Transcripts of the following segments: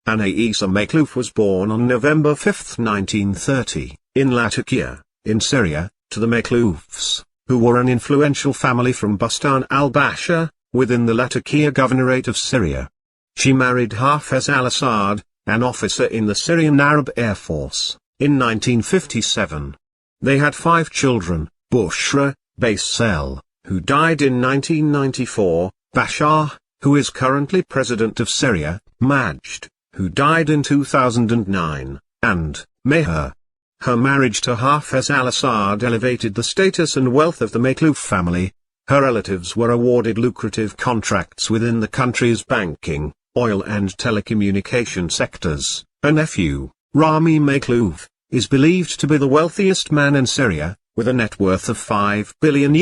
Anisa Makhlouf was born on November 5, 1930, in Latakia, in Syria, to the Makhloufs, who were an influential family from Bustan al-Basha, within the Latakia Governorate of Syria. She married Hafez al-Assad, an officer in the Syrian Arab Air Force, in 1957. They had 5 children: Bushra, Bassel, who died in 1994, Bashar, who is currently President of Syria, Majd, who died in 2009, and Meher. Her marriage to Hafez al-Assad elevated the status and wealth of the Makhlouf family. Her relatives were awarded lucrative contracts within the country's banking, oil and telecommunication sectors. Her nephew, Rami Makhlouf, is believed to be the wealthiest man in Syria, with a net worth of $5 billion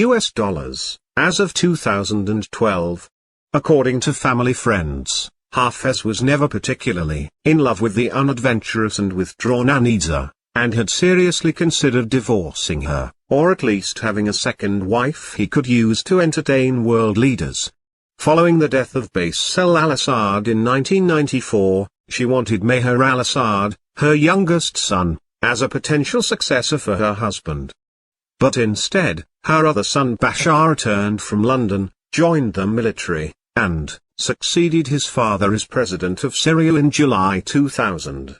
as of 2012. According to family friends, Hafez was never particularly in love with the unadventurous and withdrawn Anisa, and had seriously considered divorcing her, or at least having a second wife he could use to entertain world leaders. Following the death of Bassel al-Assad in 1994, she wanted Meher al-Assad, her youngest son, as a potential successor for her husband. But instead, her other son Bashar returned from London, joined the military, and succeeded his father as President of Syria in July 2000.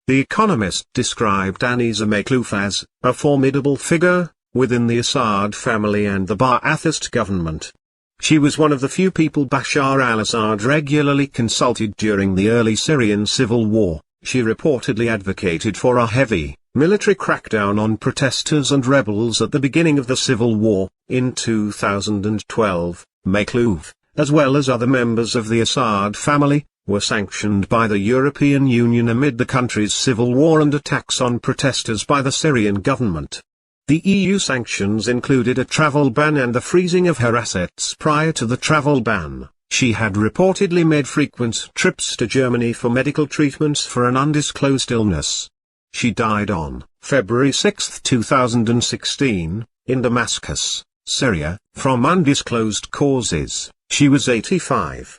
The Economist described Anisa Makhlouf as a formidable figure within the Assad family and the Ba'athist government. She was one of the few people Bashar al-Assad regularly consulted during the early Syrian civil war. She reportedly advocated for a heavy military crackdown on protesters and rebels at the beginning of the civil war. In 2012, Makhlouf, as well as other members of the Assad family, were sanctioned by the European Union amid the country's civil war and attacks on protesters by the Syrian government. The EU sanctions included a travel ban and the freezing of her assets. Prior to the travel ban, she had reportedly made frequent trips to Germany for medical treatments for an undisclosed illness. She died on February 6, 2016, in Damascus, Syria, from undisclosed causes. She was 85.